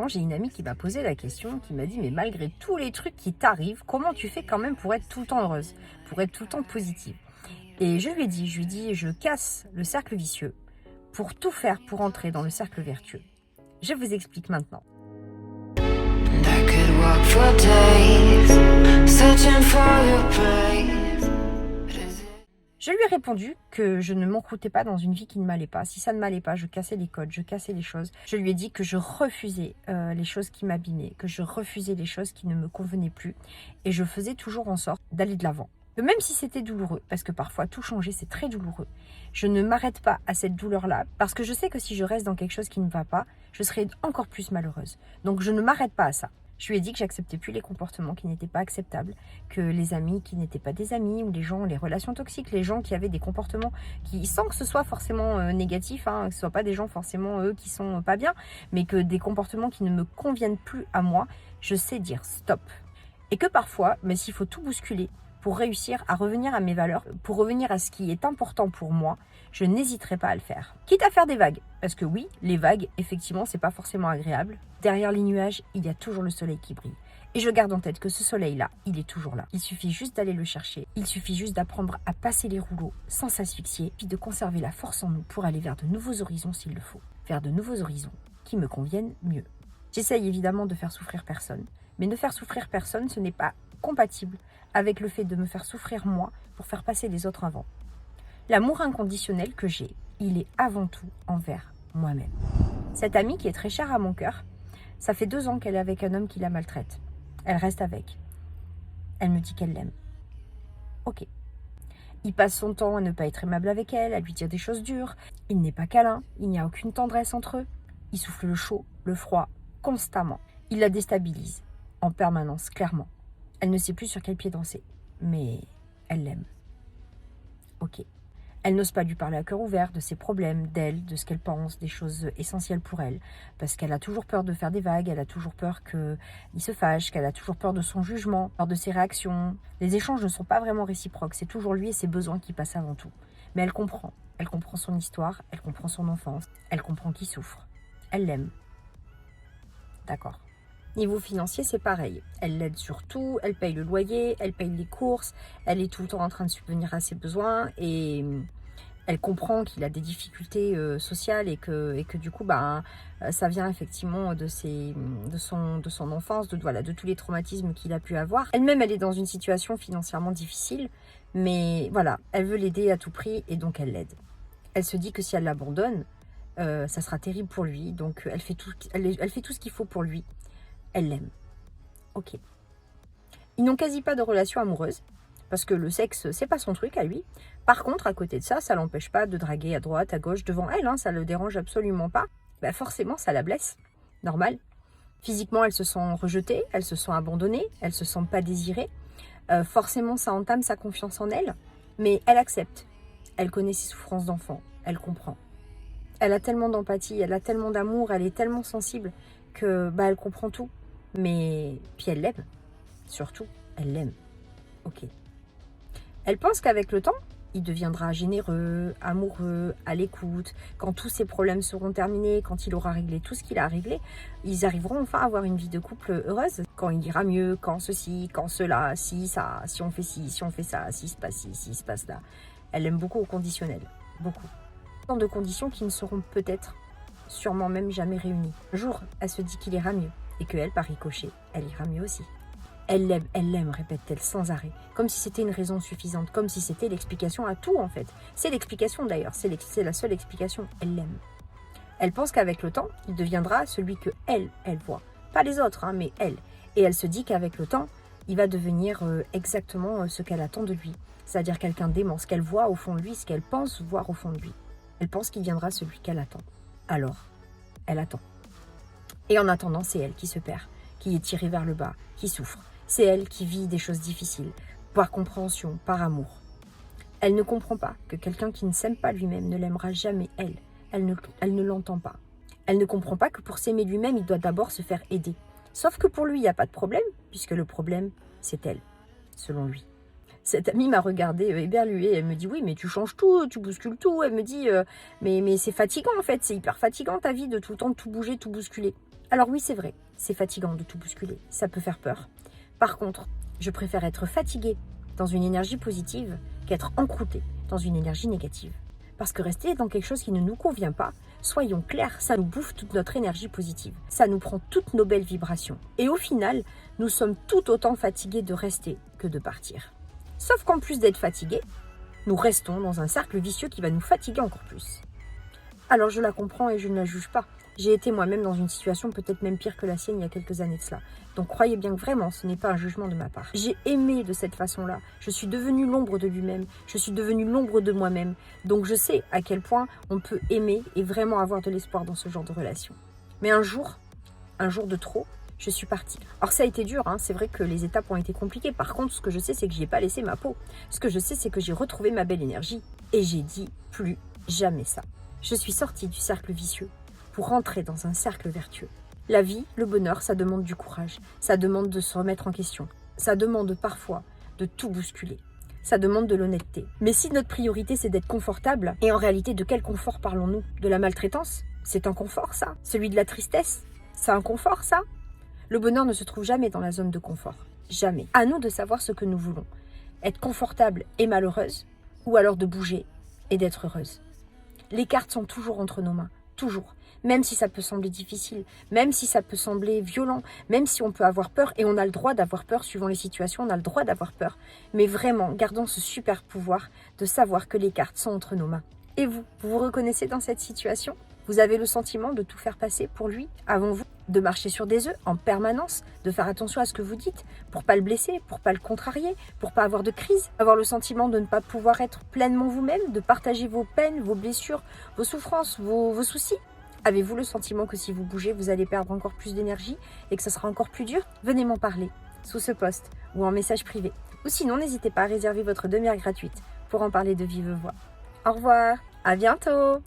J'ai une amie qui m'a posé la question, qui m'a dit mais malgré tous les trucs qui t'arrivent, comment tu fais quand même pour être tout le temps heureuse, pour être tout le temps positive? Et je lui ai dit, je casse le cercle vicieux pour tout faire pour entrer dans le cercle vertueux. Je vous explique maintenant. And I could walk for days, searching for your praise. But is it Je lui ai répondu que je ne m'encroutais pas dans une vie qui ne m'allait pas. Si ça ne m'allait pas, je cassais les codes, je cassais les choses. Je lui ai dit que je refusais les choses qui m'abîmaient, que je refusais les choses qui ne me convenaient plus. Et je faisais toujours en sorte d'aller de l'avant. Même si c'était douloureux, parce que parfois tout changer, c'est très douloureux. Je ne m'arrête pas à cette douleur-là, parce que je sais que si je reste dans quelque chose qui ne va pas, je serai encore plus malheureuse. Donc je ne m'arrête pas à ça. Je lui ai dit que j'acceptais plus les comportements qui n'étaient pas acceptables, que les amis qui n'étaient pas des amis, ou les relations toxiques, les gens qui avaient des comportements qui, sans que ce soit forcément négatif, que ce soit pas des gens forcément eux qui sont pas bien, mais que des comportements qui ne me conviennent plus à moi, je sais dire stop. Et que parfois, mais s'il faut tout bousculer pour réussir à revenir à mes valeurs, pour revenir à ce qui est important pour moi, je n'hésiterai pas à le faire. Quitte à faire des vagues, parce que oui, les vagues, effectivement, c'est pas forcément agréable. Derrière les nuages, il y a toujours le soleil qui brille. Et je garde en tête que ce soleil-là, il est toujours là. Il suffit juste d'aller le chercher. Il suffit juste d'apprendre à passer les rouleaux sans s'asphyxier, puis de conserver la force en nous pour aller vers de nouveaux horizons s'il le faut. Vers de nouveaux horizons qui me conviennent mieux. J'essaye évidemment de faire souffrir personne, mais ne faire souffrir personne, ce n'est pas compatible avec le fait de me faire souffrir moi pour faire passer les autres avant. L'amour inconditionnel que j'ai, il est avant tout envers moi-même. Cette amie qui est très chère à mon cœur, ça fait 2 ans qu'elle est avec un homme qui la maltraite. Elle reste avec. Elle me dit qu'elle l'aime. Ok. Il passe son temps à ne pas être aimable avec elle, à lui dire des choses dures. Il n'est pas câlin, il n'y a aucune tendresse entre eux. Il souffle le chaud, le froid, constamment. Il la déstabilise, en permanence, clairement. Elle ne sait plus sur quel pied danser, mais elle l'aime. Ok. Elle n'ose pas lui parler à cœur ouvert de ses problèmes, d'elle, de ce qu'elle pense, des choses essentielles pour elle. Parce qu'elle a toujours peur de faire des vagues, elle a toujours peur qu'il se fâche, qu'elle a toujours peur de son jugement, peur de ses réactions. Les échanges ne sont pas vraiment réciproques, c'est toujours lui et ses besoins qui passent avant tout. Mais elle comprend. Elle comprend son histoire, elle comprend son enfance, elle comprend qu'il souffre. Elle l'aime. D'accord. Niveau financier, c'est pareil. Elle l'aide sur tout, elle paye le loyer, elle paye les courses, elle est tout le temps en train de subvenir à ses besoins et elle comprend qu'il a des difficultés sociales et que du coup, ça vient effectivement de son enfance, de tous les traumatismes qu'il a pu avoir. Elle-même, elle est dans une situation financièrement difficile, mais voilà, elle veut l'aider à tout prix et donc elle l'aide. Elle se dit que si elle l'abandonne, ça sera terrible pour lui, donc elle fait tout ce qu'il faut pour lui. Elle l'aime. Ok. Ils n'ont quasi pas de relation amoureuse, parce que le sexe, c'est pas son truc à lui. Par contre, à côté de ça, ça l'empêche pas de draguer à droite, à gauche, devant elle, ça le dérange absolument pas. Forcément, ça la blesse. Normal. Physiquement, elle se sent rejetée, elle se sent abandonnée, elle se sent pas désirée. Forcément, ça entame sa confiance en elle, mais elle accepte. Elle connaît ses souffrances d'enfant, elle comprend. Elle a tellement d'empathie, elle a tellement d'amour, elle est tellement sensible que elle comprend tout. Mais puis elle l'aime, surtout, elle l'aime. Ok. Elle pense qu'avec le temps, il deviendra généreux, amoureux, à l'écoute. Quand tous ses problèmes seront terminés, quand il aura réglé tout ce qu'il a réglé, ils arriveront enfin à avoir une vie de couple heureuse. Quand il ira mieux, quand ceci, quand cela, si ça, si on fait ci, si on fait ça, si se passe ci, si se passe là. Elle aime beaucoup au conditionnel, beaucoup. Tant de conditions qui ne seront peut-être, sûrement même jamais réunies. Un jour, elle se dit qu'il ira mieux. Et qu'elle, par ricochet, elle ira mieux aussi. Elle l'aime, répète-t-elle sans arrêt, comme si c'était une raison suffisante, comme si c'était l'explication à tout en fait. C'est l'explication d'ailleurs, c'est la seule explication, elle l'aime. Elle pense qu'avec le temps, il deviendra celui que elle voit. Pas les autres, mais elle. Et elle se dit qu'avec le temps, il va devenir exactement ce qu'elle attend de lui. C'est-à-dire quelqu'un d'aimant, ce qu'elle voit au fond de lui, ce qu'elle pense voir au fond de lui. Elle pense qu'il viendra celui qu'elle attend. Alors, elle attend. Et en attendant, c'est elle qui se perd, qui est tirée vers le bas, qui souffre. C'est elle qui vit des choses difficiles, par compréhension, par amour. Elle ne comprend pas que quelqu'un qui ne s'aime pas lui-même ne l'aimera jamais elle. Elle ne l'entend pas. Elle ne comprend pas que pour s'aimer lui-même, il doit d'abord se faire aider. Sauf que pour lui, il n'y a pas de problème, puisque le problème, c'est elle, selon lui. Cette amie m'a regardée éberluée. Elle me dit, oui, mais tu changes tout, tu bouscules tout. Elle me dit, mais c'est fatigant en fait, c'est hyper fatigant ta vie de tout le temps tout bouger, tout bousculer. Alors oui, c'est vrai, c'est fatigant de tout bousculer, ça peut faire peur. Par contre, je préfère être fatiguée dans une énergie positive qu'être encroûtée dans une énergie négative. Parce que rester dans quelque chose qui ne nous convient pas, soyons clairs, ça nous bouffe toute notre énergie positive. Ça nous prend toutes nos belles vibrations. Et au final, nous sommes tout autant fatigués de rester que de partir. Sauf qu'en plus d'être fatigués, nous restons dans un cercle vicieux qui va nous fatiguer encore plus. Alors je la comprends et je ne la juge pas. J'ai été moi-même dans une situation peut-être même pire que la sienne il y a quelques années de cela. Donc croyez bien que vraiment ce n'est pas un jugement de ma part. J'ai aimé de cette façon-là. Je suis devenue l'ombre de lui-même. Je suis devenue l'ombre de moi-même. Donc je sais à quel point on peut aimer et vraiment avoir de l'espoir dans ce genre de relation. Mais un jour de trop, je suis partie. Alors ça a été dur, hein. C'est vrai que les étapes ont été compliquées. Par contre, ce que je sais, c'est que j'ai pas laissé ma peau. Ce que je sais, c'est que j'ai retrouvé ma belle énergie. Et j'ai dit plus jamais ça. Je suis sortie du cercle vicieux pour rentrer dans un cercle vertueux. La vie, le bonheur, ça demande du courage. Ça demande de se remettre en question. Ça demande parfois de tout bousculer. Ça demande de l'honnêteté. Mais si notre priorité, c'est d'être confortable, et en réalité, de quel confort parlons-nous? De la maltraitance? C'est un confort, ça? Celui de la tristesse? C'est un confort, ça? Le bonheur ne se trouve jamais dans la zone de confort. Jamais. À nous de savoir ce que nous voulons. Être confortable et malheureuse, ou alors de bouger et d'être heureuse. Les cartes sont toujours entre nos mains. Toujours. Même si ça peut sembler difficile, même si ça peut sembler violent, même si on peut avoir peur, et on a le droit d'avoir peur suivant les situations, on a le droit d'avoir peur. Mais vraiment, gardons ce super pouvoir de savoir que les cartes sont entre nos mains. Et vous vous reconnaissez dans cette situation? Vous avez le sentiment de tout faire passer pour lui, avant vous, de marcher sur des œufs en permanence, de faire attention à ce que vous dites, pour pas le blesser, pour pas le contrarier, pour pas avoir de crise, avoir le sentiment de ne pas pouvoir être pleinement vous-même, de partager vos peines, vos blessures, vos souffrances, vos soucis. Avez-vous le sentiment que si vous bougez, vous allez perdre encore plus d'énergie et que ça sera encore plus dur? Venez m'en parler sous ce post ou en message privé. Ou sinon, n'hésitez pas à réserver votre demi-heure gratuite pour en parler de vive voix. Au revoir, à bientôt!